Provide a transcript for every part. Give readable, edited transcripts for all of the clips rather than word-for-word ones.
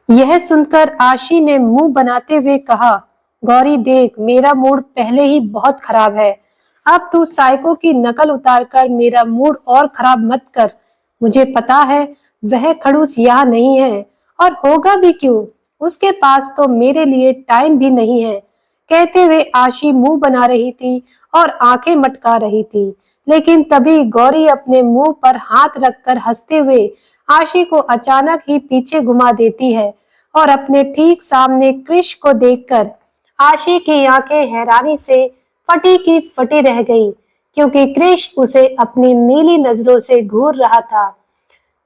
यह सुनकर आशी ने मुंह बनाते हुए कहा, गौरी देख, मेरा मूड पहले ही बहुत खराब है। अब तू साइको की नकल उतारकर मेरा मूड और खराब मत कर। मुझे पता है वह खड़ूस यहाँ नहीं है, और होगा भी क्यों। उसके पास तो मेरे लिए टाइम भी नहीं है। कहते हुए आशी मुंह बना रही थी और आंखें मटका रही थी, लेकिन तभी गौरी अपने मुंह पर हाथ रखकर हंसते हुए आशी को अचानक ही पीछे घुमा देती है और अपने ठीक सामने कृष को देखकर आशी की आंखें हैरानी से फटी की फटी रह गई, क्योंकि कृष उसे अपनी नीली नजरों से घूर रहा था।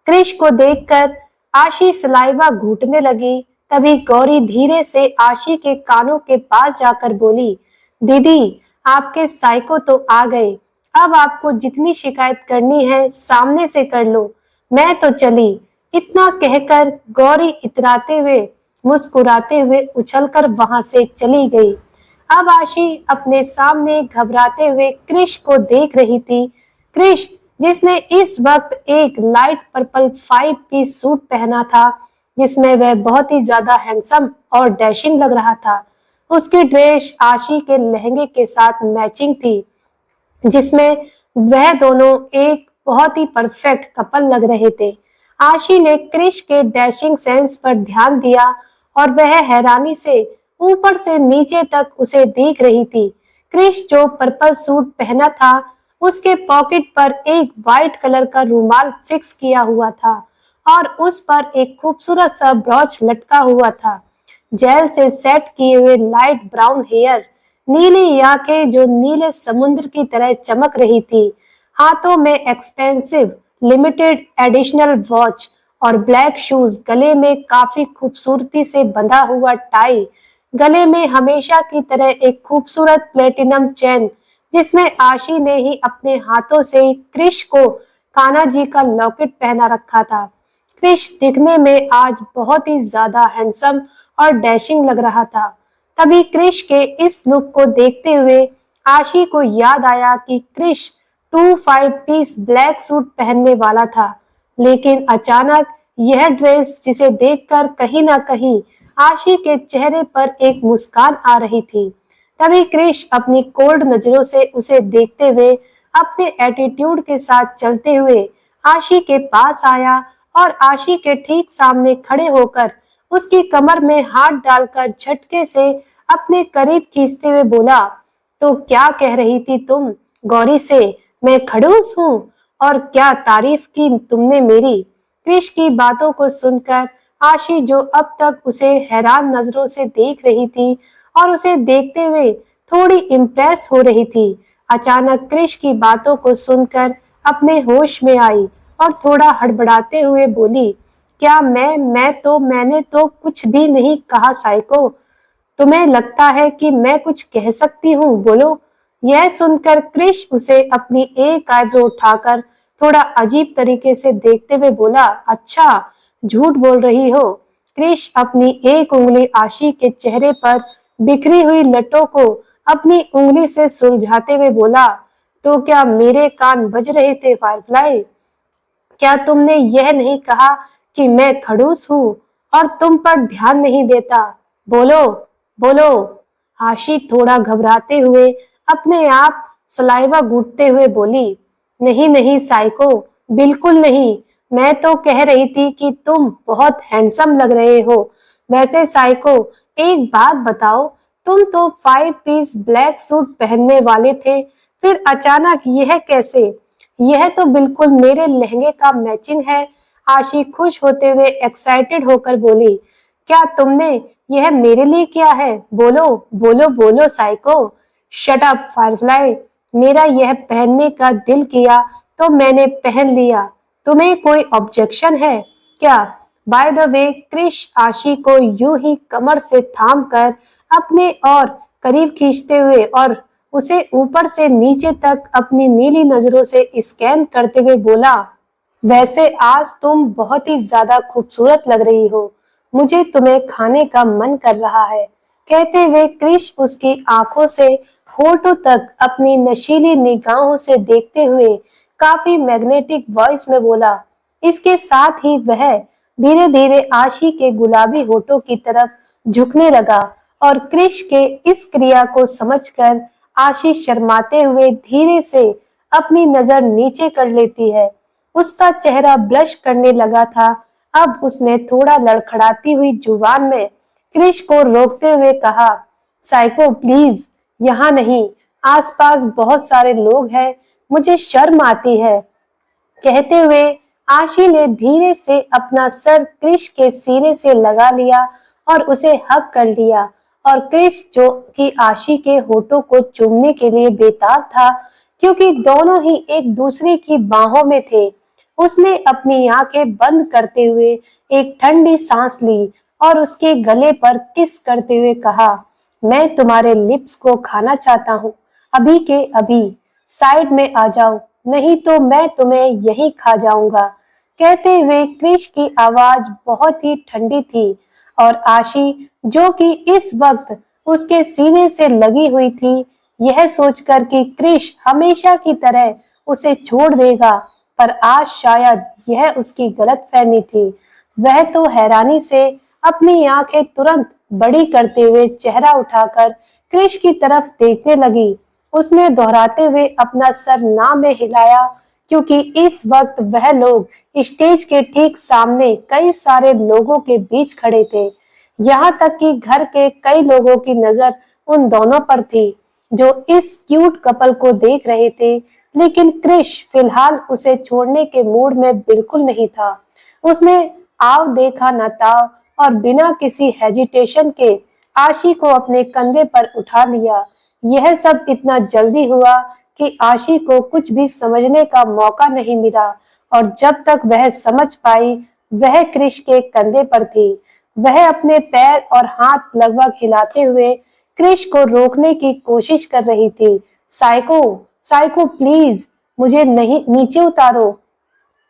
कृष को देखकर आशी सलाइवा घूटने लगी। तभी गौरी धीरे से आशी के कानों के पास जाकर बोली, दीदी, आपके साइको तो आ गए। अब आपको जितनी शिकायत करनी है सामने से कर लो, मैं तो चली। इतना कहकर गौरी इतराते हुए मुस्कुराते हुए उछलकर वहां से चली गई। अब आशी अपने सामने घबराते हुए कृष को देख रही थी। कृष, जिसने इस वक्त एक लाइट पर्पल 5 पीस सूट पहना था, जिसमें वह बहुत ही ज्यादा हैंडसम और डैशिंग लग रहा था। उसकी ड्रेस आशी के लहंगे के साथ मैचिंग थी, जिसमें वह दोनों एक बहुत ही परफेक्ट कपल लग रहे थे। आशी ने क्रिश के डैशिंग सेंस पर ध्यान दिया और वह हैरानी से ऊपर से नीचे तक उसे देख रही थी। क्रिश जो पर्पल सूट पहना था, उसके पॉकेट पर एक वाइट कलर का रुमाल फिक्स किया हुआ था और उस पर एक खूबसूरत सा ब्रॉच लटका हुआ था। जेल से सेट किए हुए लाइट ब्राउन हेयर, नीली आंखें जो नीले समुद्र की तरह चमक रही थी, हाथों में एक्सपेंसिव लिमिटेड एडिशनल वॉच और ब्लैक शूज, गले में काफी खूबसूरती से बंधा हुआ टाई, गले में हमेशा की तरह एक खूबसूरत प्लेटिनम चेन, जिसमें आशी ने ही अपने हाथों से क्रिश को कान्हा जी का लॉकेट पहना रखा था। क्रिश दिखने में आज बहुत ही ज्यादा हैंडसम और डैशिंग लग रहा था। तभी क्रिश के इस लुक को देखते हुए आशी को याद आया कि क्रिश 5 पीस ब्लैक सूट पहनने वाला था, लेकिन अचानक यह ड्रेस जिसे देखकर कहीं ना कहीं आशी के चेहरे पर एक मुस्कान आ रही थी। तभी क्रिश अपनी कोल्ड नजरों से उसे देखते हुए अपने एटीट्यूड के साथ चलते हुए आशी के पास आया और आशी के ठीक सामने खड़े होकर उसकी कमर में हाथ डालकर झटके से अपने करीब खींचते हुए बोला, तो क्या कह रही थी तुम गौरी से, मैं खड़ूस हूँ? और क्या तारीफ की तुमने मेरी? क्रिश की बातों को सुनकर आशी, जो अब तक उसे हैरान नजरों से देख रही थी और उसे देखते हुए थोड़ी इम्प्रेस हो रही थी, अचानक क्रिश की बातों को सुनकर अपने होश में आई और थोड़ा हड़बड़ाते हुए बोली, क्या मैंने तो कुछ भी नहीं कहा साइको। तुम्हें लगता है कि मैं कुछ कह सकती हूँ, बोलो। यह सुनकर क्रिश उसे अपनी एक आईब्रो उठाकर थोड़ा अजीब तरीके से देखते हुए बोला, अच्छा, झूठ बोल रही हो। क्रिश अपनी एक उंगली आशी के चेहरे पर बिखरी हुई लटों को अपनी उंगली से सुलझाते हुए बोला, तो क्या मेरे कान बज रहे थे फायरफ्लाई? क्या तुमने यह नहीं कहा कि मैं खड़ूस हूँ और तुम पर ध्यान नहीं देता? बोलो, बोलो। आशी थोड़ा घबराते हुए अपने आप सलाइवा घूटते हुए बोली, नहीं नहीं साइको, बिल्कुल नहीं। मैं तो कह रही थी कि तुम बहुत हैंडसम लग रहे हो। वैसे साइको, एक बात बताओ, तुम तो 5 पीस ब्लैक सूट पहनने वाले थे, फिर अचानक यह कैसे? यह तो बिल्कुल मेरे लहंगे का मैचिंग है। आशी खुश होते हुए एक्साइटेड होकर बोली, क्या तुमने यह मेरे लिए किया है? बोलो, बोलो, बोलो साइको। Shut up Firefly. मेरा यह पहनने का दिल किया तो मैंने पहन लिया। तुम्हें कोई ऑब्जेक्शन है क्या? बाय द वे, क्रिश आशी को यूं ही कमर से थाम कर अपने और करीब खींचते हुए और उसे ऊपर से नीचे तक अपनी नीली नजरों से स्कैन करते हुए बोला, वैसे आज तुम बहुत ही ज्यादा खूबसूरत लग रही हो। मुझे तुम्हें खाने का मन कर रहा है। कहते हुए क्रिश उसकी आंखों से होठों तक अपनी नशीली निगाहों से देखते हुए काफी मैग्नेटिक वॉइस में बोला। इसके साथ ही वह धीरे धीरे आशी के गुलाबी होठों की तरफ झुकने लगा और क्रिश के इस क्रिया को समझकर आशी शर्माते हुए धीरे से अपनी नजर नीचे कर लेती है। उसका चेहरा ब्लश करने लगा था। अब उसने थोड़ा लड़खड़ाती हुई जुबान में क्रिश को रोकते हुए कहा, साइको प्लीज, यहाँ नहीं, आसपास बहुत सारे लोग हैं, मुझे शर्म आती है। कहते हुए आशी ने धीरे से अपना सर क्रिश के सीने से लगा लिया और उसे हग कर लिया और क्रिश, जो कि आशी के होठों को चूमने के लिए बेताब था क्योंकि दोनों ही एक दूसरे की बाहों में थे, उसने अपनी आंखें बंद करते हुए एक ठंडी सांस ली और उसके गले पर किस करते हुए कहा, मैं तुम्हारे लिप्स को खाना चाहता हूँ, अभी के अभी, साइड में आ जाओ, नहीं तो मैं तुम्हें यहीं खा जाऊंगा। कहते हुए क्रिश की आवाज बहुत ही ठंडी थी और आशी, जो कि इस वक्त उसके सीने से लगी हुई थी, यह सोचकर कि क्रिश हमेशा की तरह उसे छोड़ देगा, पर आज शायद यह उसकी गलतफहमी थी। वह तो हैरानी से अपनी आंखें तुरंत बड़ी करते हुए चेहरा उठाकर क्रिश की तरफ देखने लगी। उसने दोहराते हुए अपना सर ना में हिलाया क्योंकि इस वक्त वह लोग स्टेज के ठीक सामने कई सारे लोगों के बीच खड़े थे। यहाँ तक कि घर के कई लोगों की नजर उन दोनों पर थी जो इस क्यूट कपल को देख रहे थे, लेकिन क्रिश फिलहाल उसे छोड़ने के मूड में बिल्कुल नहीं था। उसने आव देखा न ताव और बिना किसी हेजिटेशन के आशी को अपने कंधे पर उठा लिया। यह सब इतना जल्दी हुआ कि आशी को कुछ भी समझने का मौका नहीं मिला और जब तक वह समझ पाई वह क्रिश के कंधे पर थी। वह अपने पैर और हाथ लगभग हिलाते हुए क्रिश को रोकने की कोशिश कर रही थी। साइको, साइको प्लीज, मुझे नहीं, नीचे उतारो,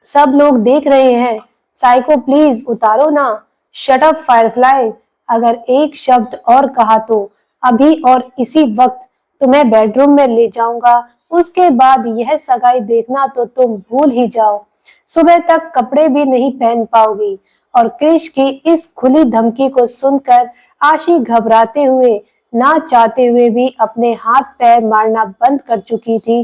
सब लोग देख रहे हैं, साइको प्लीज उतारो ना। शट अप फायरफ्लाई, अगर एक शब्द और कहा तो अभी और इसी वक्त तुम्हें बेडरूम में ले जाऊंगा, उसके बाद यह सगाई देखना तो तुम भूल ही जाओ, सुबह तक कपड़े भी नहीं पहन पाओगी। और क्रिश की इस खुली धमकी को सुनकर आशी घबराते हुए, ना चाहते हुए भी अपने हाथ पैर मारना बंद कर चुकी थी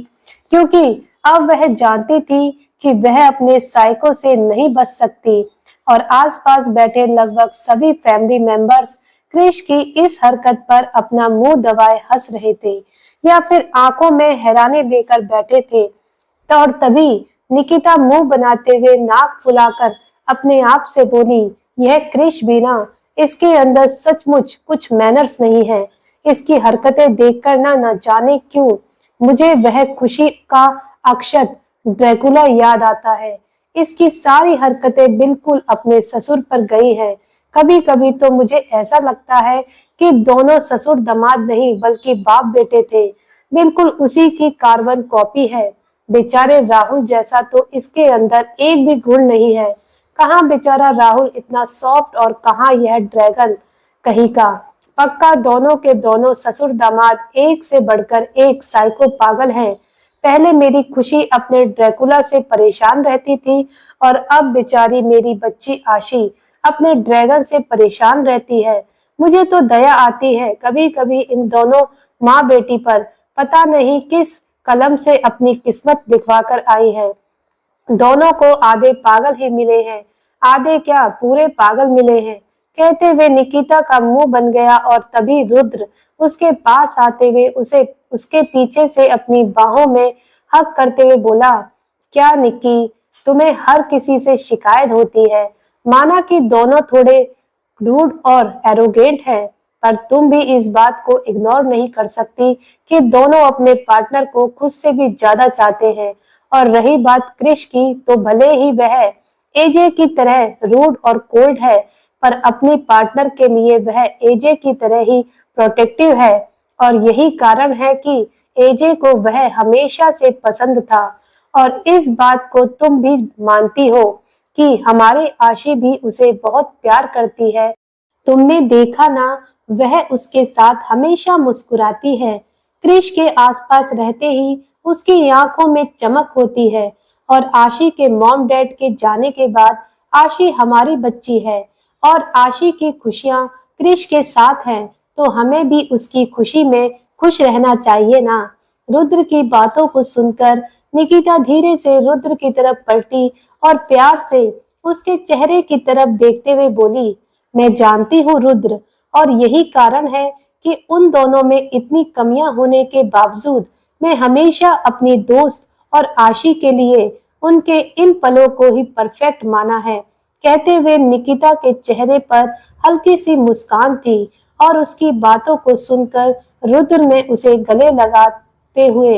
क्योंकि अब वह जानती थी कि वह अपने साइको से नहीं बच सकती। और आसपास बैठे लगभग सभी फैमिली मेंबर्स क्रिश की इस हरकत पर अपना मुंह दबाए हंस रहे थे या फिर आंखों में हैरानी लेकर बैठे थे। तो और तभी निकिता मुंह बनाते हुए नाक फुलाकर अपने आप से बोली, यह क्रिश भी ना, इसके अंदर सचमुच कुछ मैनर्स नहीं है। इसकी हरकतें देखकर ना जाने क्यों मुझे वह खुशी का अक्षत ड्रैकुला याद आता है। इसकी सारी हरकतें बिल्कुल अपने ससुर पर गई हैं। कभी कभी तो मुझे ऐसा लगता है कि दोनों ससुर दामाद नहीं बल्कि बाप बेटे थे। बिल्कुल उसी की कार्बन कॉपी है। बेचारे राहुल जैसा तो इसके अंदर एक भी गुण नहीं है। कहाँ बेचारा राहुल इतना सॉफ्ट और कहाँ यह ड्रैगन कहीं का। पक्का दोनों के दोनों ससुर दामाद एक से बढ़कर एक साइको पागल हैं। पहले मेरी खुशी अपने ड्रैकुला से परेशान रहती थी और अब बेचारी मेरी बच्ची आशी अपने ड्रैगन से परेशान रहती है। मुझे तो दया आती है कभी कभी इन दोनों माँ बेटी पर। पता नहीं किस कलम से अपनी किस्मत लिखवा कर आई है। दोनों को आधे पागल ही मिले हैं, आधे क्या पूरे पागल मिले हैं। कहते हुए निकिता का मुंह बन गया और तभी रुद्र उसके पास आते हुए उसे उसके पीछे से अपनी बाहों में हक करते हुए बोला, क्या निक्की, तुम्हें हर किसी से शिकायत होती है। माना कि दोनों थोड़े रूड और एरोगेंट हैं, पर तुम भी इस बात को इग्नोर नहीं कर सकती कि दोनों अपने पार्टनर को खुद से भी ज्यादा चाहते हैं। और रही बात क्रिश की, तो भले ही वह एजे की तरह रूड और कोल्ड है, पर अपनी पार्टनर के लिए वह एजे की तरह ही प्रोटेक्टिव है। और यही कारण है कि एजे को वह हमेशा से पसंद था। और इस बात को तुम भी मानती हो कि हमारी आशी भी उसे बहुत प्यार करती है। तुमने देखा ना, वह उसके साथ हमेशा मुस्कुराती है। क्रिश के आसपास रहते ही उसकी आंखों में चमक होती है। और आशी के मॉम डैड के जाने के बाद आशी हमारी बच्ची है और आशी की खुशियां क्रिश के साथ हैं, तो हमें भी उसकी खुशी में खुश रहना चाहिए ना। रुद्र की बातों को सुनकर निकिता धीरे से रुद्र की तरफ पलटी और प्यार से उसके चेहरे की तरफ देखते हुए बोली, मैं जानती हूँ रुद्र, और यही कारण है कि उन दोनों में इतनी कमियां होने के बावजूद मैं हमेशा अपनी दोस्त और आशी के लिए उनके इन पलों को ही परफेक्ट माना है। कहते हुए निकिता के चेहरे पर हल्की सी मुस्कान थी और उसकी बातों को सुनकर रुद्र ने उसे गले लगाते हुए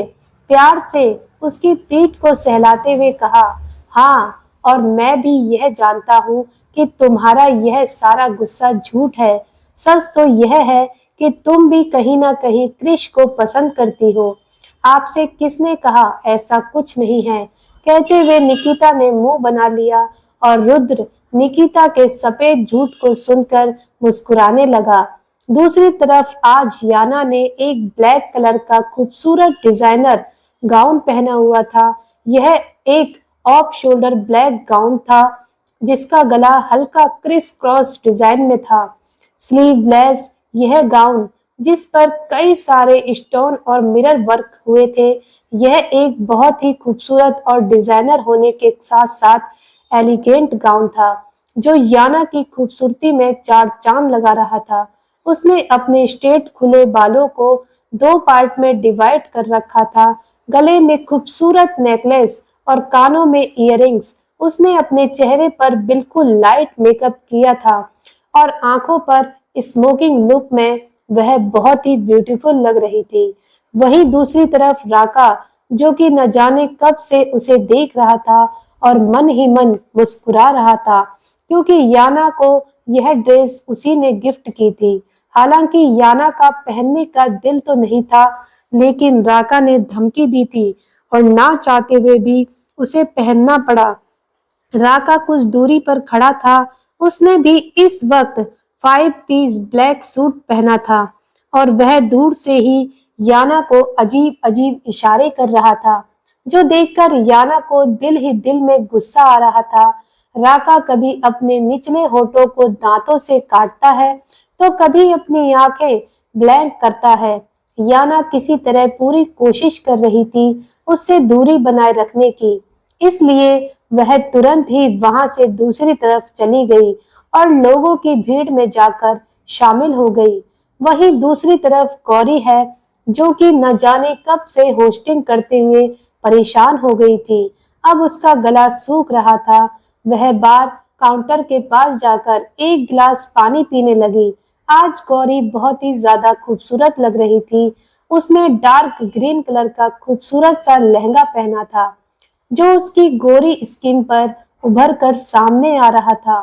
प्यार से उसकी पीठ को सहलाते हुए कहा, हाँ, और मैं भी यह जानता हूँ कि तुम्हारा यह सारा गुस्सा झूठ है। सच तो यह है कि तुम भी कहीं ना कहीं क्रिश को पसंद करती हो। आपसे किसने कहा, ऐसा कुछ नहीं है। कहते हुए निकिता ने मुंह बना लिया और रुद्र निकिता के सफेद झूठ को सुनकर मुस्कुराने लगा। दूसरी तरफ आज याना ने एक ब्लैक कलर का खूबसूरत डिजाइनर गाउन पहना हुआ था। यह एक ऑफ शोल्डर ब्लैक गाउन था जिसका गला हल्का क्रिस क्रॉस डिजाइन में था। स्लीवलेस यह गाउन जिस पर कई सारे स्टोन और मिरर वर्क हुए थे, यह एक बहुत ही खूबसूरत और डिजाइनर होने के साथ साथ एलिगेंट गाउन था जो याना की खूबसूरती में चार चांद लगा रहा था। उसने अपने स्ट्रेट खुले बालों को दो पार्ट में डिवाइड कर रखा था। गले में खूबसूरत नेकलेस और कानों में इयररिंग्स। उसने अपने चेहरे पर बिल्कुल लाइट मेकअप किया था और आंखों पर स्मोकिंग लुक में वह बहुत ही ब्यूटीफुल लग रही थी। वहीं दूसरी तरफ राका, जो कि न जाने कब से उसे देख रहा था और मन ही मन मुस्कुरा रहा था, क्योंकि याना को यह ड्रेस उसी ने गिफ्ट की थी। हालांकि याना का पहनने का दिल तो नहीं था, लेकिन राका ने धमकी दी थी और ना चाहते हुए भी उसे पहनना पड़ा। राका कुछ दूरी पर खड़ा था। उसने भी इस वक्त 5 पीस ब्लैक सूट पहना था और वह दूर से ही याना को अजीब अजीब इशारे कर रहा था, जो देखकर याना को दिल ही दिल में गुस्सा आ रहा था। राका कभी अपने निचले होठों को दांतों से काटता है तो कभी अपनी आंखें ब्लैंक करता है। याना किसी तरह पूरी कोशिश कर रही थी उससे दूरी बनाए रखने की, इसलिए वह तुरंत ही वहां से दूसरी तरफ चली गई और लोगों की भीड़ में जाकर शामिल हो गई। वहीं दूसरी तरफ गौरी है, जो कि न जाने कब से होस्टिंग करते हुए परेशान हो गई थी। अब उसका गला सूख रहा था। वह बार काउंटर के पास जाकर एक गिलास पानी पीने लगी। आज गौरी बहुत ही ज्यादा खूबसूरत लग रही थी। उसने डार्क ग्रीन कलर का खूबसूरत सा लहंगा पहना था जो उसकी गोरी स्किन पर उभर कर सामने आ रहा था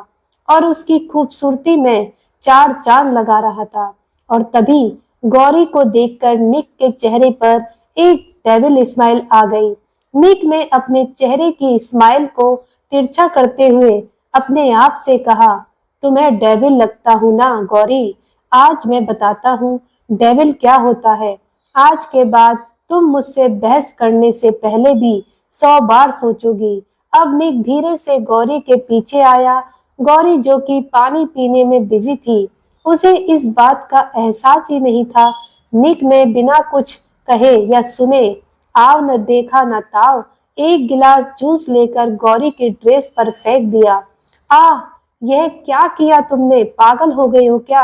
और उसकी खूबसूरती में चार चांद लगा रहा था। और तभी गौरी को देखकर निक के चेहरे पर एक डेविल स्माइल आ गई। निक ने अपने चेहरे की स्माइल को तिरछा करते हुए अपने आप से कहा, तुम्हें डेविल लगता हूँ ना गौरी? आज मैं बताता हूँ डेविल क्या होता है। आज के बाद तुम मुझसे बहस करने से पहले भी 100 बार सोचोगी। अब निक धीरे से गौरी के पीछे आया। गौरी, जो कि पानी पीने में बिजी थी, उसे इस बात का एहसास ही नहीं था। निक ने बिना कुछ कहे या सुने, आव न देखा न ताव, एक गिलास जूस लेकर गौरी की ड्रेस पर फेंक दिया। आह, यह क्या किया तुमने? पागल हो गई हो क्या?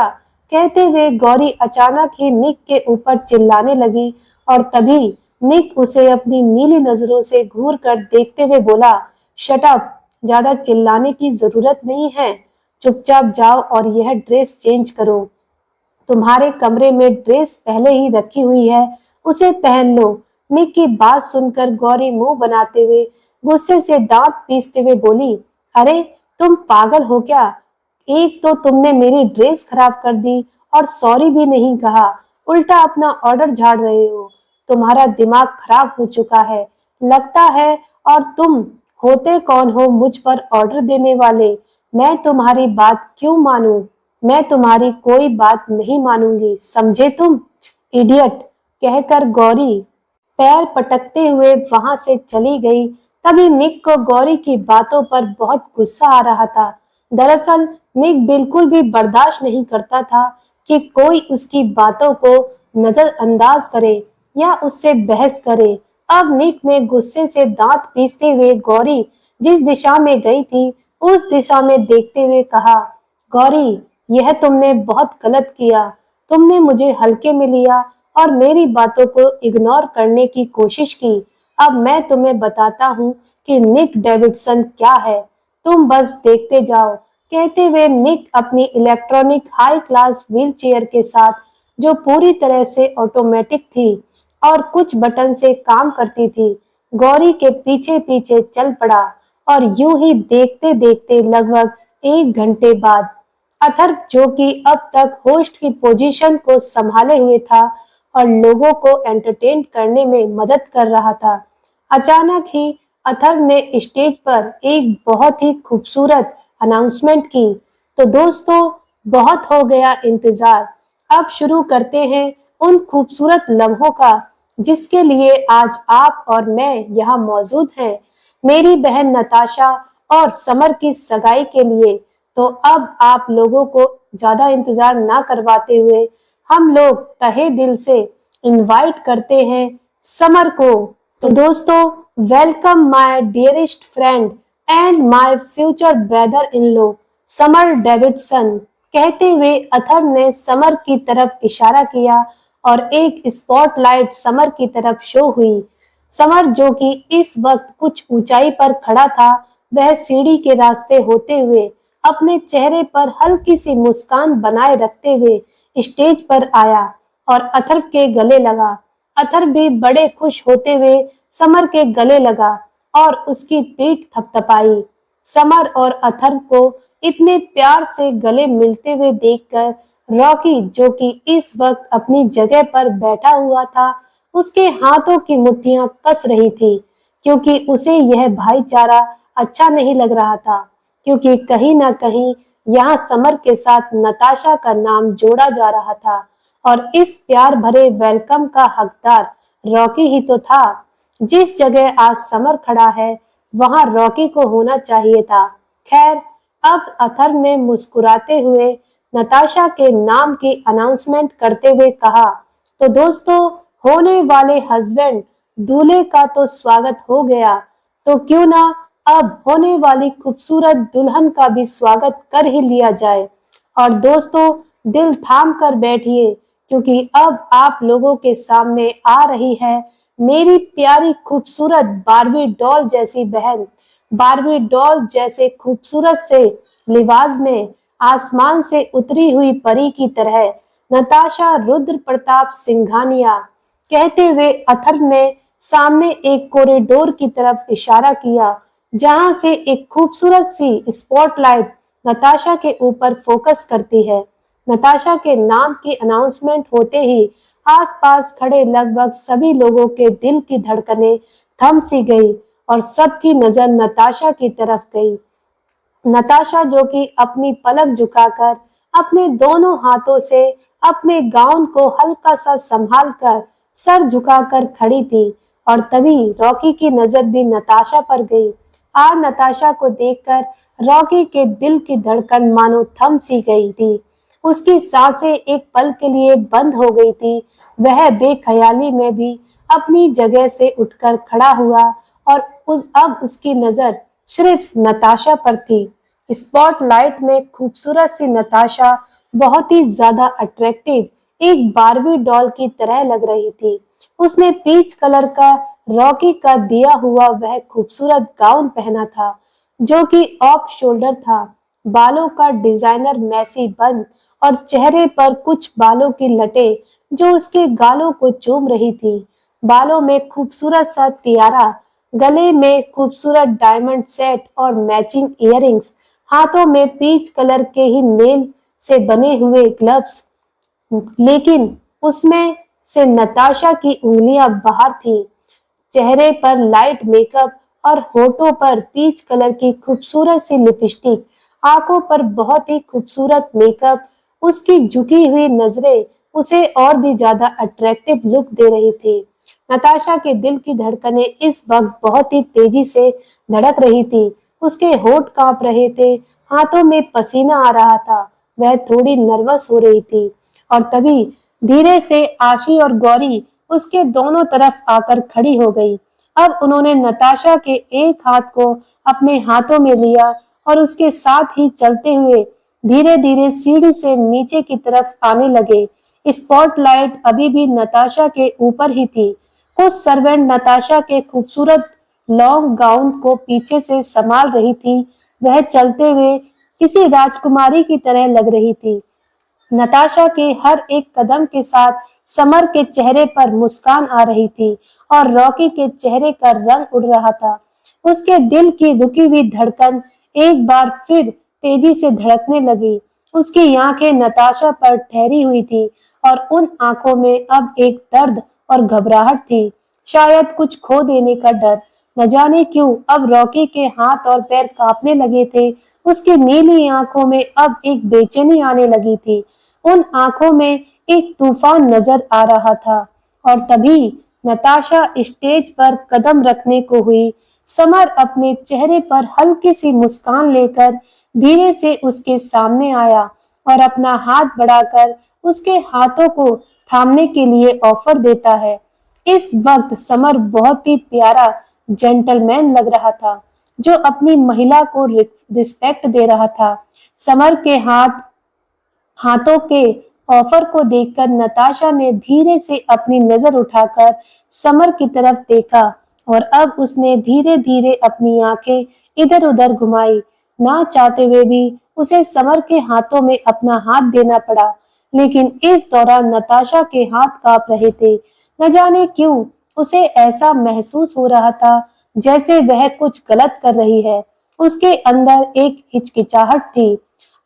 कहते हुए गौरी अचानक ही निक के ऊपर चिल्लाने लगी और तभी निक उसे अपनी नीली नजरों से घूर कर देखते हुए बोला, शट अप, ज्यादा चिल्लाने की जरूरत नहीं है। चुपचाप जाओ और यह ड्रेस चेंज करो। तुम्हारे कमरे में ड्रेस पहले ही रखी हुई है, उसे पहन लो। निक की बात सुनकर गौरी मुंह बनाते हुए गुस्से से दांत पीसते हुए बोली, अरे तुम पागल हो क्या? एक तो तुमने मेरी ड्रेस खराब कर दी और सॉरी भी नहीं कहा, उल्टा अपना ऑर्डर झाड़ रहे हो। तुम्हारा दिमाग खराब हो चुका है लगता है। और तुम होते कौन हो मुझ पर ऑर्डर देने वाले? मैं तुम्हारी बात क्यों मानूं? मैं तुम्हारी कोई बात नहीं मानूंगी, समझे तुम? इडियट, कहकर गौरी पैर पटकते हुए वहां से चली गई। तभी निक को गौरी की बातों पर बहुत गुस्सा आ रहा था। दरअसल निक बिल्कुल भी बर्दाश्त नहीं करता था कि कोई उसकी बातों को नजरअंदाज करे या उससे बहस करे। अब निक ने गुस्से से दांत पीसते हुए गौरी जिस दिशा में गई थी उस दिशा में देखते हुए कहा, गौरी, यह तुमने बहुत गलत किया। तुमने मुझे हल्के में लिया और मेरी बातों को इग्नोर करने की कोशिश की। अब मैं तुम्हें बताता हूँ कि निक डेविडसन क्या है। तुम बस देखते जाओ। कहते हुए निक अपनी electronic high class wheel chair के साथ, जो पूरी तरह से ऑटोमेटिक थी और कुछ बटन से काम करती थी, गौरी के पीछे पीछे चल पड़ा। और यूं ही देखते देखते लगभग 1 घंटे बाद अथर्व, जो कि अब तक होस्ट की पोजीशन को संभाले हुए था और लोगों को एंटरटेन करने में मदद कर रहा था, अचानक ही अथर्व ने स्टेज पर एक बहुत ही खूबसूरत अनाउंसमेंट की। तो दोस्तों, बहुत हो गया इंतजार, अब शुरू करते हैं उन खूबसूरत लम्हों का जिसके लिए आज आप और मैं यहाँ मौजूद हैं, मेरी बहन नताशा और समर की सगाई के लिए। तो अब आप लोगों को ज्यादा इंतजार ना करवाते हुए हम लोग तहे दिल से इनवाइट करते हैं समर को। तो दोस्तों, welcome my dearest friend and my future brother in law summer Davidson. कहते हुए अथर्व ने समर की तरफ इशारा किया और एक स्पॉटलाइट समर की तरफ शो हुई। समर, जो कि इस वक्त कुछ ऊंचाई पर खड़ा था, वह सीढ़ी के रास्ते होते हुए अपने चेहरे पर हल्की सी मुस्कान बनाए रखते हुए स्टेज पर आया और अथर्व के गले लगा। अथर्व भी बड़े खुश होते हुए समर के गले लगा और उसकी पीठ थपथपाई। समर और अथर्व को इतने प्यार से गले मिलते हुए देखकर रॉकी, जो कि इस वक्त अपनी जगह पर बैठा हुआ था, उसके हाथों की मुट्ठियां कस रही थी, क्योंकि उसे यह भाईचारा अच्छा नहीं लग रहा था, क्योंकि कहीं ना कहीं यहाँ समर के साथ नताशा का नाम जोड़ा जा रहा था और इस प्यार भरे वेलकम का हकदार रॉकी ही तो था। जिस जगह आज समर खड़ा है वहां रॉकी को होना चाहिए था। खैर, अब अथर्व ने मुस्कुराते हुए नताशा के नाम की अनाउंसमेंट करते हुए कहा, तो दोस्तों, होने वाले हस्बैंड दूल्हे का तो स्वागत हो गया, तो क्यों ना अब होने वाली खूबसूरत दुल्हन का भी स्वागत कर ही लिया जाए। और दोस्तों, दिल थाम कर बैठिए, क्योंकि अब आप लोगों के सामने आ रही है मेरी प्यारी खूबसूरत बारबी डॉल जैसी बहन। बारबी डॉल जैसे खूबसूरत से लिबास में आसमान से उतरी हुई परी की तरह नताशा रुद्र प्रताप सिंघानिया। कहते हुए अथर्व ने सामने एक कॉरिडोर की तरफ इशारा किया, जहां से एक खूबसूरत सी स्पॉटलाइट नताशा के ऊपर फोकस करती है। नताशा के नाम की अनाउंसमेंट होते ही आसपास खड़े लगभग सभी लोगों के दिल की धड़कनें थम सी गई और सबकी नजर नताशा की तरफ गई। नताशा, जो कि अपनी पलक झुकाकर अपने दोनों हाथों से अपने गाउन को हल्का सा संभाल कर सर झुकाकर खड़ी थी। और तभी रॉकी की नजर भी नताशा पर गई। आज नताशा को देखकर रॉकी के दिल की धड़कन मानो थम सी गई थी। उसकी सांसें एक पल के लिए बंद हो गई थी। वह बेख्याली में भी अपनी जगह से उठकर खड़ा हुआ और अब उसकी नजर सिर्फ नताशा पर थी। स्पॉटलाइट में खूबसूरत सी नताशा बहुत ही ज्यादा अट्रैक्टिव एक बारबी डॉल की तरह लग रही थी। उसने पीच कलर का रॉकी का दिया हुआ वह खूबसूरत गाउन पहना था, जो कि ऑफ शोल्डर था। बालों का डिजाइनर मैसी बन और चेहरे पर कुछ बालों की लटें जो उसके गालों को चूम रही थी। बालों में खूबसूरत सा तियारा, गले में खूबसूरत डायमंड सेट और मैचिंग इयररिंग्स, हाथों में पीच कलर के ही नेल से बने हुए ग्लव्स। लेकिन उसमें से नताशा की उंगलियां बाहर थी। चेहरे पर लाइट मेकअप और होठों पर पीच कलर की खूबसूरत सी लिपस्टिक, आंखों पर बहुत ही खूबसूरत मेकअप। उसकी झुकी हुई नजरें उसे और भी ज्यादा अट्रैक्टिव लुक दे रही थी। नताशा के दिल की धड़कनें इस वक्त बहुत ही तेजी से धड़क रही थी। उसके होंठ कांप रहे थे, हाथों में पसीना आ रहा था। वह थोड़ी नर्वस हो रही थी और तभी धीरे से आशी और गौरी उसके दोनों तरफ आकर खड़ी हो गई। अब उन्होंने नताशा के एक हाथ को अपने हाथों में लिया और उसके साथ ही चलते हुए धीरे धीरे सीढ़ी से नीचे की तरफ आने लगे। स्पॉटलाइट अभी भी नताशा के ऊपर ही थी। कुछ सर्वेंट नताशा के खूबसूरत लॉन्ग गाउन को पीछे से संभाल रही थी। वह चलते हुए किसी राजकुमारी की तरह लग रही थी। नताशा के हर एक कदम के साथ समर के चेहरे पर मुस्कान आ रही थी और रॉकी के चेहरे का रंग उड़ रहा था। उसके दिल की रुकी हुई धड़कन एक बार फिर तेजी से धड़कने लगी। उसकी आंखें नताशा पर ठहरी हुई थी और उन आंखों में अब एक दर्द और घबराहट थी, शायद कुछ खो देने का डर। न जाने क्यों अब रॉकी के हाथ और पैर कांपने लगे थे। उसकी नीली आंखों में अब एक बेचैनी आने लगी थी। उन आंखों में एक तूफान नजर आ रहा था। और तभी नताशा स्टेज पर कदम रखने को हुई। समर अपने चेहरे पर हल्की सी मुस्कान लेकर धीरे से उसके सामने आया और अपना हाथ बढ़ाकर उसके हाथों को थामने के लिए ऑफर देता है। इस वक्त समर बहुत ही प्यारा जेंटलमैन लग रहा था, जो अपनी महिला को रिस्पेक्ट दे रहा था। समर के हाथों के ऑफर को देखकर नताशा ने धीरे से अपनी नजर उठाकर समर की तरफ देखा और अब उसने धीरे धीरे अपनी आंखें इधर उधर घुमाई। ना चाहते हुए भी उसे समर के हाथों में अपना हाथ देना पड़ा, लेकिन इस दौरान नताशा के हाथ कांप रहे थे। न जाने क्यों उसे ऐसा महसूस हो रहा था जैसे वह कुछ गलत कर रही है। उसके अंदर एक हिचकिचाहट थी।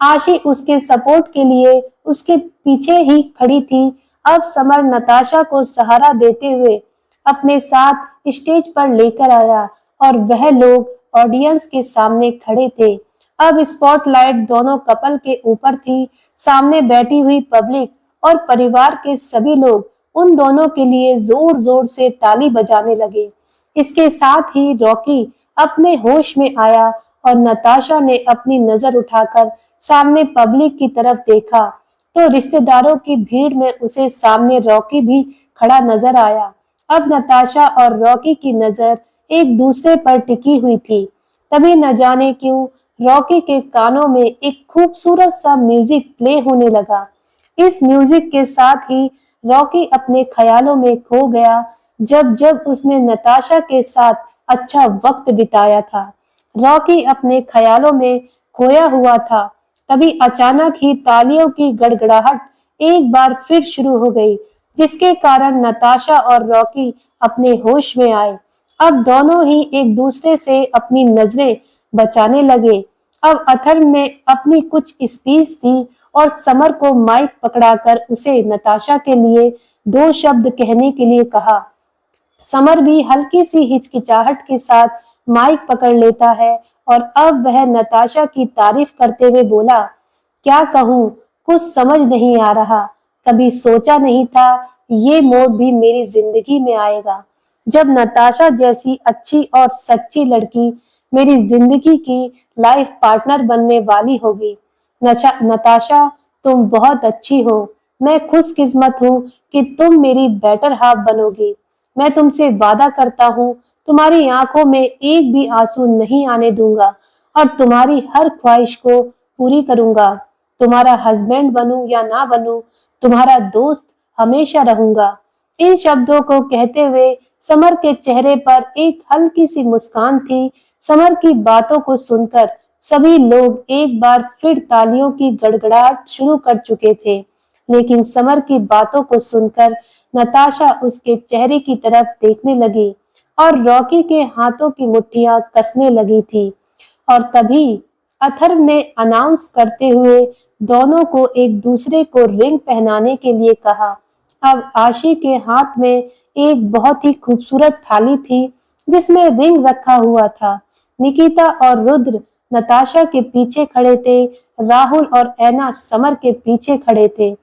आशी उसके सपोर्ट के लिए उसके पीछे ही खड़ी थी। अब समर नताशा को सहारा देते हुए अपने साथ स्टेज पर लेकर आया और वह लोग ऑडियंस के सामने खड़े थे। अब स्पॉटलाइट दोनों कपल के ऊपर थी। सामने बैठी हुई पब्लिक और परिवार के सभी लोग उन दोनों के लिए जोर जोर से ताली बजाने लगे। इसके साथ ही रॉकी अपने होश में आया और नताशा ने अपनी नजर उठाकर सामने पब्लिक की तरफ देखा तो रिश्तेदारों की भीड़ में उसे सामने रॉकी भी खड़ा नजर आया। अब नताशा और रॉकी की नजर एक दूसरे पर टिकी हुई थी। तभी न जाने क्यों रॉकी के कानों में एक खूबसूरत सा म्यूजिक प्ले होने लगा। इस म्यूजिक के साथ ही रॉकी अपने ख्यालों में खो गया, जब जब उसने नताशा के साथ अच्छा वक्त बिताया था। रॉकी अपने ख्यालों में खोया हुआ था। तभी अचानक ही तालियों की गड़गड़ाहट एक बार फिर शुरू हो गई, जिसके कारण नताशा और रॉकी अपने होश में आए। अब दोनों ही एक दूसरे से अपनी नजरें बचाने लगे। अब अथर्व ने अपनी कुछ स्पीच दी और समर को माइक पकड़ाकर उसे नताशा के लिए दो शब्द कहने के लिए कहा। समर भी हल्की सी हिचकिचाहट के साथ माइक पकड़ लेता है और अब वह नताशा की तारीफ करते हुए बोला, क्या कहूँ, कुछ समझ नहीं आ रहा। कभी सोचा नहीं था ये मोड़ भी मेरी जिंदगी में आएगा, जब नताशा जैसी अच्छी और सच्ची लड़की मेरी जिंदगी की लाइफ पार्टनर बनने वाली होगी। नताशा, तुम बहुत अच्छी हो। मैं खुशकिस्मत हूँ कि तुम मेरी बेटर हाफ बनोगी। मैं तुमसे वादा करता हूँ तुम्हारी आंखों में एक भी आंसू नहीं आने दूंगा और तुम्हारी हर ख्वाहिश को पूरी करूंगा। तुम्हारा हस्बैंड बनूं या ना बनूं, तुम्हारा दोस्त हमेशा रहूंगा। इन शब्दों को कहते हुए समर के चेहरे पर एक हल्की सी मुस्कान थी। समर की बातों को सुनकर सभी लोग एक बार फिर तालियों की गड़गड़ाहट शुरू कर चुके थे, लेकिन समर की बातों को सुनकर नताशा उसके चेहरे की तरफ देखने लगी और रॉकी के हाथों की मुट्ठियां कसने लगी थी। और तभी अथर्व ने अनाउंस करते हुए दोनों को एक दूसरे को रिंग पहनाने के लिए कहा। अब आशी के हाथ में एक बहुत ही खूबसूरत थाली थी, जिसमें रिंग रखा हुआ था। निकिता और रुद्र नताशा के पीछे खड़े थे। राहुल और ऐना समर के पीछे खड़े थे।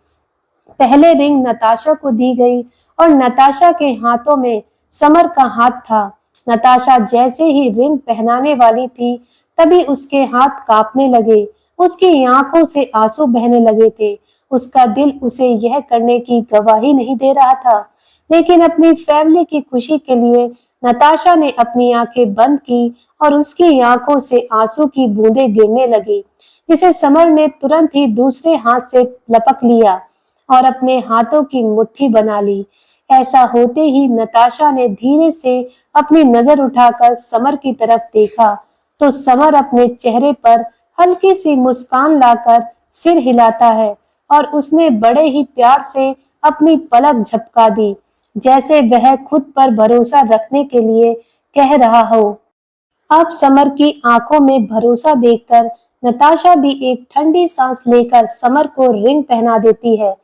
पहले रिंग नताशा को दी गई और नताशा के हाथों में समर का हाथ था। नताशा जैसे ही रिंग पहनाने वाली थी, तभी उसके हाथ कांपने लगे। उसकी आंखों से आंसू बहने लगे थे। उसका दिल उसे यह करने की गवाही नहीं दे रहा था, लेकिन अपनी फैमिली की खुशी के लिए नताशा ने अपनी आंखें बंद की और उसकी आंखों से आंसू की बूंदें गिरने लगी, जिसे समर ने तुरंत ही दूसरे हाथ से लपक लिया और अपने हाथों की मुट्ठी बना ली। ऐसा होते ही नताशा ने धीरे से अपनी नजर उठाकर समर की तरफ देखा, तो समर अपने चेहरे पर हल्की सी मुस्कान लाकर सिर हिलाता है और उसने बड़े ही प्यार से अपनी पलक झपका दी, जैसे वह खुद पर भरोसा रखने के लिए कह रहा हो। अब समर की आंखों में भरोसा देखकर नताशा भी एक ठंडी सांस लेकर समर को रिंग पहना देती है।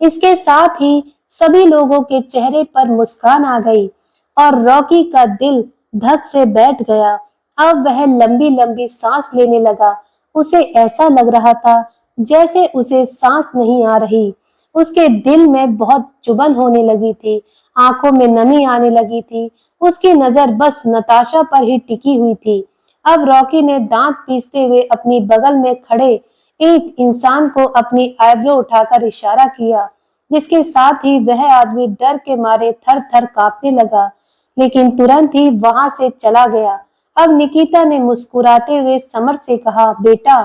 इसके साथ ही सभी लोगों के चेहरे पर मुस्कान आ गई और रॉकी का दिल धक से बैठ गया। अब वह लंबी लंबी सांस लेने लगा। उसे ऐसा लग रहा था जैसे उसे सांस नहीं आ रही। उसके दिल में बहुत चुभन होने लगी थी, आंखों में नमी आने लगी थी। उसकी नजर बस नताशा पर ही टिकी हुई थी। अब रॉकी ने दांत पीसते हुए अपनी बगल में खड़े एक इंसान को अपनी आईब्रो उठाकर इशारा किया, जिसके साथ ही वह आदमी डर के मारे थर थर कांपने लगा, लेकिन तुरंत ही वहां से चला गया। अब निकिता ने मुस्कुराते हुए समर से कहा, बेटा,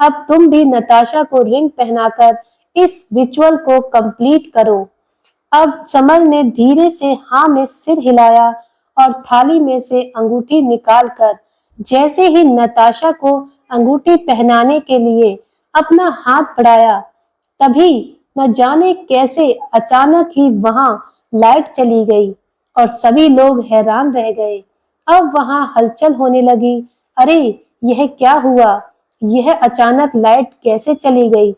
अब तुम भी नताशा को रिंग पहनाकर इस रिचुअल को कंप्लीट करो। अब समर ने धीरे से हाँ में सिर हिलाया और थाली में से अंगूठी निकालकर जैसे ही नताशा को अंगूठी पहनाने के लिए अपना हाथ बढ़ाया, तभी न जाने कैसे अचानक ही वहां लाइट चली गई और सभी लोग हैरान रह गए। अब वहां हलचल होने लगी। अरे, यह क्या हुआ? यह अचानक लाइट कैसे चली गई?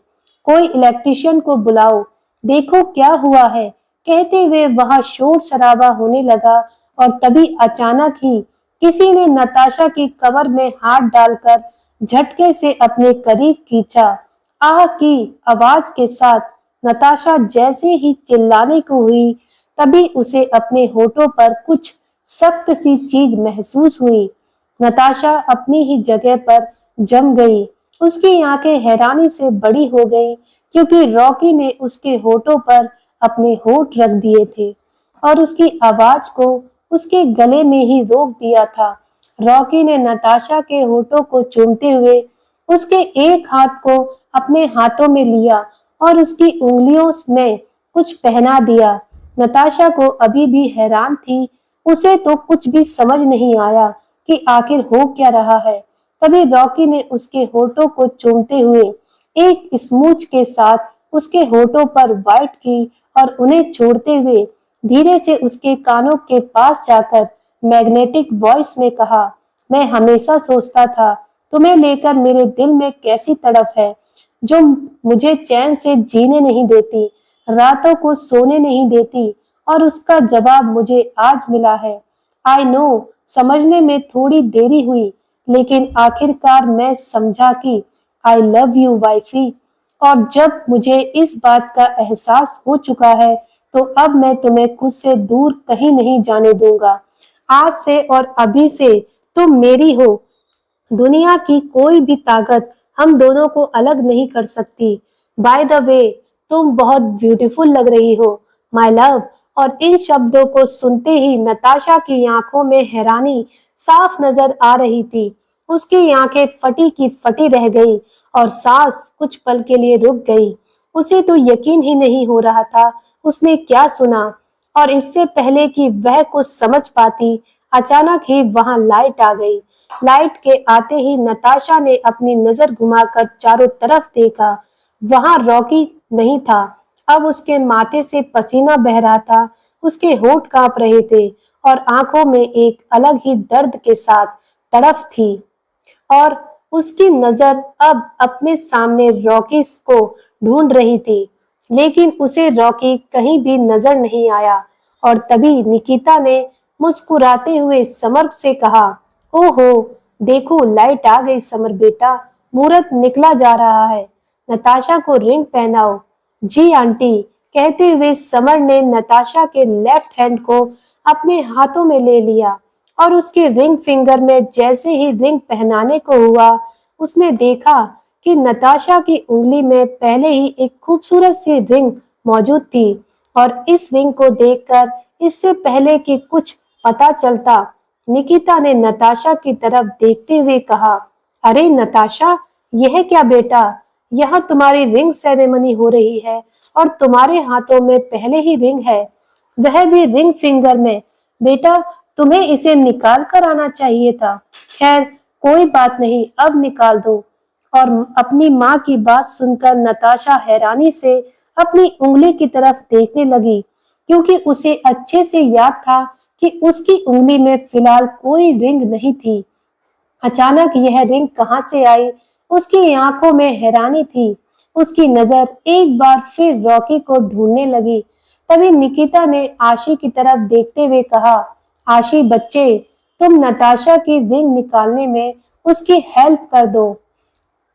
कोई इलेक्ट्रिशियन को बुलाओ, देखो क्या हुआ है। कहते हुए वहां शोर शराबा होने लगा और तभी अचानक ही किसी ने नताशा की कमर में हाथ डालकर झटके से अपने करीब खींचा। आह की आवाज के साथ नताशा जैसे ही चिल्लाने को हुई, तभी उसे अपने होठों पर कुछ सख्त सी चीज महसूस हुई। नताशा अपनी ही जगह पर जम गई। उसकी आंखें हैरानी से बड़ी हो गई, क्योंकि रॉकी ने उसके होठों पर अपने होठ रख दिए थे और उसकी आवाज को उसके गले में ही रोक दिया था। रॉकी ने नताशा के होठों को चूमते हुए उसके एक हाथ को अपने हाथों में लिया और उसकी उंगलियों में कुछ पहना दिया। नताशा को अभी भी हैरान थी। उसे तो कुछ भी समझ नहीं आया कि आखिर हो क्या रहा है। तभी रॉकी ने उसके होठों को चूमते हुए एक स्मूच के साथ उसके होठों पर वाइट की और उन्हें छोड़ते हुए धीरे से उसके कानों के पास जाकर मैग्नेटिक वॉइस में कहा, मैं हमेशा सोचता था तुम्हें लेकर मेरे दिल में कैसी तड़प है, जो मुझे चैन से जीने नहीं देती, रातों को सोने नहीं देती, और उसका जवाब मुझे आज मिला है। आई नो, समझने में थोड़ी देरी हुई, लेकिन आखिरकार मैं समझा कि आई लव यू वाइफी। और जब मुझे इस बात का एहसास हो चुका है, तो अब मैं तुम्हें खुद से दूर कहीं नहीं जाने दूंगा। आज से और अभी से तुम मेरी हो। दुनिया की कोई भी ताकत हम दोनों को अलग नहीं कर सकती। बाय द वे, तुम बहुत ब्यूटीफुल लग रही हो, माय लव। और इन शब्दों को सुनते ही नताशा की आंखों में हैरानी साफ नजर आ रही थी। उसकी आंखें फटी की फटी रह गई और सांस कुछ पल के लिए रुक गई। उसे तो यकीन ही नहीं हो रहा था उसने क्या सुना। और इससे पहले कि वह कुछ समझ पाती, अचानक ही वहां लाइट आ गई। लाइट के आते ही नताशा ने अपनी नजर घुमाकर चारों तरफ देखा। वहां रॉकी नहीं था। अब उसके माथे से पसीना बह रहा था, उसके होठ कांप रहे थे और आंखों में एक अलग ही दर्द के साथ तड़फ थी। और उसकी नजर अब अपने सामने रॉकी को ढूंढ रही थी, लेकिन उसे रॉकी कहीं भी नजर नहीं आया। और तभी निकिता ने मुस्कुराते हुए समर से कहा, ओहो, देखो लाइट आ गई समर बेटा, मुहूर्त निकला जा रहा है, नताशा को रिंग पहनाओ। जी आंटी, कहते हुए समर ने नताशा के लेफ्ट हैंड को अपने हाथों में ले लिया और उसकी रिंग फिंगर में जैसे ही रिंग पहनाने को हुआ, उसने देखा कि नताशा की उंगली में पहले ही एक खूबसूरत सी रिंग मौजूद थी और इस रिंग को देखकर इससे पहले कि कुछ पता चलता, निकिता ने नताशा की तरफ देखते हुए कहा, अरे नताशा, यह क्या बेटा? यहाँ तुम्हारी रिंग सेरेमनी हो रही है और तुम्हारे हाथों में पहले ही रिंग है, वह भी रिंग फिंगर में। बेटा, तुम्हें इसे निकाल कर आना चाहिए था। खैर, कोई बात नहीं, अब निकाल दो। और अपनी माँ की बात सुनकर नताशा हैरानी से अपनी उंगली की तरफ देखने लगी, क्योंकि उसे अच्छे से याद था कि उसकी उंगली में फिलहाल कोई रिंग नहीं थी। अचानक यह रिंग कहाँ से आई? उसकी आंखों में हैरानी थी। उसकी नजर एक बार फिर रॉकी को ढूंढने लगी। तभी निकिता ने आशी की तरफ देखते हुए कहा, आशी बच्चे, तुम नताशा की रिंग निकालने में उसकी हेल्प कर दो।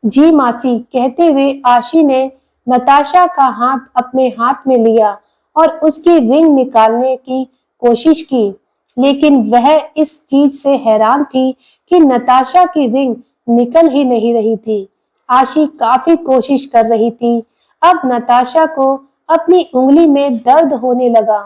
जी मासी, कहते हुए आशी ने नताशा का हाथ अपने हाथ में लिया और उसकी रिंग निकालने की कोशिश की, लेकिन वह इस चीज से हैरान थी कि नताशा की रिंग निकल ही नहीं रही थी। आशी काफी कोशिश कर रही थी। अब नताशा को अपनी उंगली में दर्द होने लगा।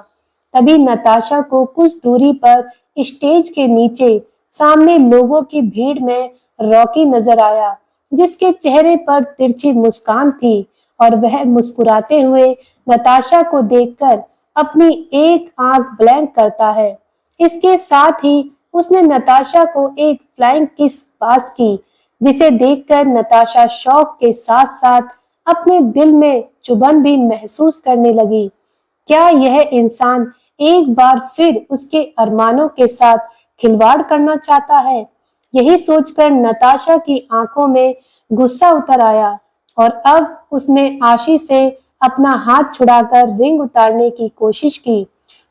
तभी नताशा को कुछ दूरी पर स्टेज के नीचे सामने लोगों की भीड़ में रॉकी नजर आया, जिसके चेहरे पर तिरछी मुस्कान थी और वह मुस्कुराते हुए नताशा को देखकर अपनी एक आंख ब्लैंक करता है। इसके साथ ही उसने नताशा को एक फ्लाइंग किस पास की, जिसे देखकर नताशा शौक के साथ साथ अपने दिल में चुभन भी महसूस करने लगी। क्या यह इंसान एक बार फिर उसके अरमानों के साथ खिलवाड़ करना चाहता है? यही सोचकर नताशा की आंखों में गुस्सा उतर आया और अब उसने आशी से अपना हाथ छुड़ाकर रिंग उतारने की कोशिश की,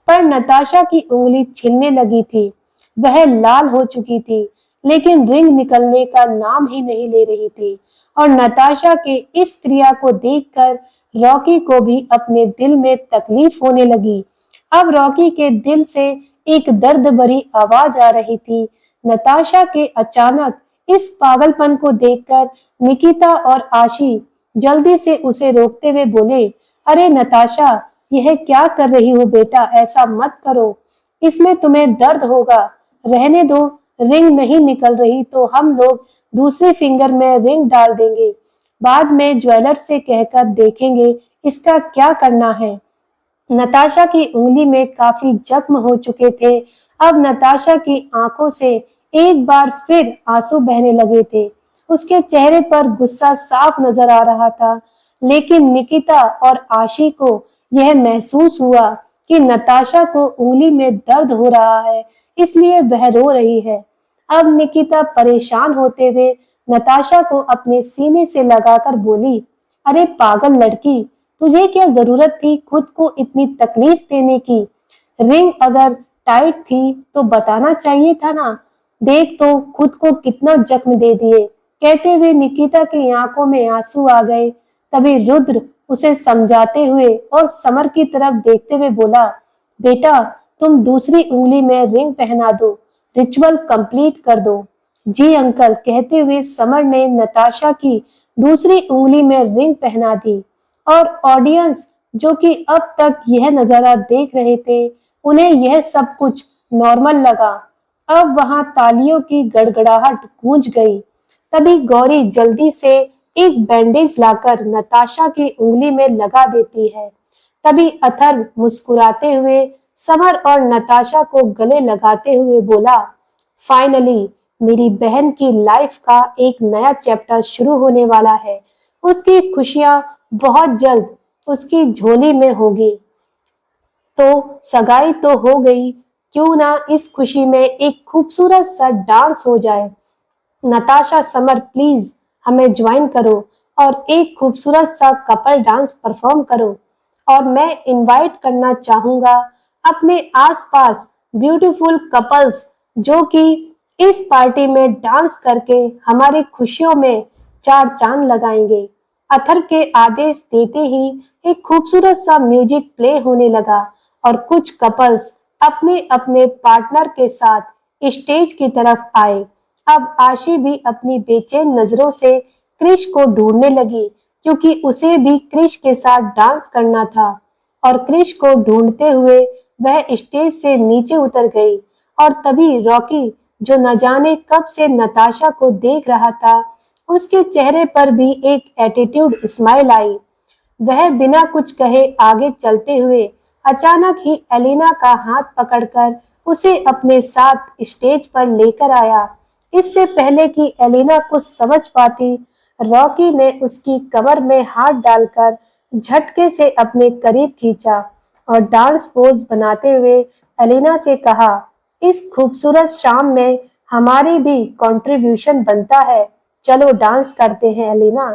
पर नताशा की उंगली छिलने लगी थी। वह लाल हो चुकी थी, लेकिन रिंग निकलने का नाम ही नहीं ले रही थी और नताशा के इस क्रिया को देखकर रॉकी को भी अपने दिल में तकलीफ होने लगी। अब रॉकी के दिल से एक दर्द भरी आवाज आ रही थी। नताशा के अचानक इस पागलपन को देखकर निकिता और आशी जल्दी से उसे रोकते हुए बोले, अरे नताशा, यह क्या कर रही हो बेटा? ऐसा मत करो, इसमें तुम्हें दर्द होगा। रहने दो, रिंग नहीं निकल रही तो हम लोग दूसरी फिंगर में रिंग डाल देंगे। बाद में ज्वेलर से कहकर देखेंगे इसका क्या करना है। नताशा की उंगली में काफी जख्म हो चुके थे। अब नताशा की आंखों से एक बार फिर आंसू बहने लगे थे। उसके चेहरे पर गुस्सा साफ नजर आ रहा था, लेकिन निकिता और आशी को यह महसूस हुआ कि नताशा को उंगली में दर्द हो रहा है, इसलिए वह रो रही है। अब निकिता परेशान होते हुए नताशा को अपने सीने से लगाकर बोली, अरे पागल लड़की, तुझे क्या जरूरत थी खुद को इतनी तकलीफ देने की? रिंग अगर टाइट थी तो बताना चाहिए था ना। देख तो खुद को कितना जख्म दे दिए। कहते हुए निकिता की आंखों में आंसू आ गए। तभी रुद्र उसे समझाते हुए और समर की तरफ देखते हुए बोला, बेटा, तुम दूसरी उंगली में रिंग पहना दो, रिचुअल कंप्लीट कर दो। जी अंकल, कहते हुए समर ने नताशा की दूसरी उंगली में रिंग पहना दी और ऑडियंस जो कि अब तक यह नजारा देख रहे थे, उन्हें यह सब कुछ नॉर्मल लगा। अब वहां तालियों की गड़गड़ाहट गूंज गई। तभी गौरी जल्दी से एक बैंडेज लाकर नताशा की उंगली में लगा देती है। तभी अथर्व मुस्कुराते हुए समर और नताशा को गले लगाते हुए बोला, फाइनली मेरी बहन की लाइफ का एक नया चैप्टर शुरू होने वाला है। उसकी खुशियां बहुत जल्द उसकी झोली में होगी। तो सगाई तो हो गई, क्यों ना इस खुशी में एक खूबसूरत सा डांस हो जाए। नताशा, समर, प्लीज हमें ज्वाइन करो और एक खूबसूरत सा कपल डांस परफॉर्म करो। और मैं इनवाइट करना चाहूंगा अपने आसपास ब्यूटीफुल कपल्स जो कि इस पार्टी में डांस करके हमारी खुशियों में चार चांद लगाएंगे। अथर्व के आदेश देते ही एक खूबसूरत सा म्यूजिक प्ले होने लगा और कुछ कपल्स अपने अपने पार्टनर के साथ स्टेज की तरफ आए। अब आशी भी अपनी बेचैन नजरों से क्रिश को ढूंढने लगी क्योंकि उसे भी क्रिश के साथ डांस करना था और क्रिश को ढूंढते हुए वह स्टेज से नीचे उतर गई और तभी रॉकी जो न जाने कब से नताशा को देख रहा था उसके चेहरे पर भी एक एटीट्यूड स्माइल आई। वह बिना कुछ कहे आगे चलते हुए अचानक ही एलिना का हाथ पकड़कर उसे अपने साथ स्टेज पर लेकर आया। इससे पहले कि एलिना कुछ समझ पाती, रॉकी ने उसकी कमर में हाथ डालकर झटके से अपने करीब खींचा और डांस पोज बनाते हुए एलिना से कहा, इस खूबसूरत शाम में हमारी भी कंट्रीब्यूशन बनता है, चलो डांस करते हैं एलिना।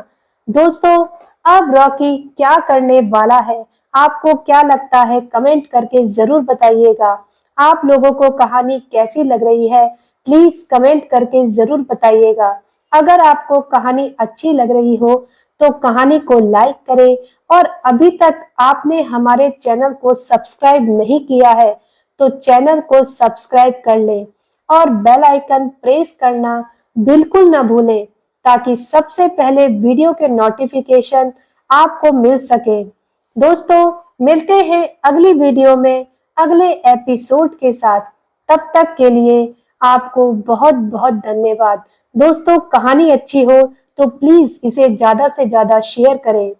दोस्तों, अब रॉकी क्या करने वाला है, आपको क्या लगता है कमेंट करके जरूर बताइएगा। आप लोगों को कहानी कैसी लग रही है प्लीज कमेंट करके जरूर बताइएगा। अगर आपको कहानी अच्छी लग रही हो तो कहानी को लाइक करें और अभी तक आपने हमारे चैनल को सब्सक्राइब नहीं किया है तो चैनल को सब्सक्राइब कर लें और बेल आइकन प्रेस करना बिल्कुल ना भूलें ताकि सबसे पहले वीडियो के नोटिफिकेशन आपको मिल सके। दोस्तों, मिलते हैं अगली वीडियो में अगले एपिसोड के साथ। तब तक के लिए आपको बहुत बहुत धन्यवाद। दोस्तों, कहानी अच्छी हो तो प्लीज इसे ज्यादा से ज्यादा शेयर करें।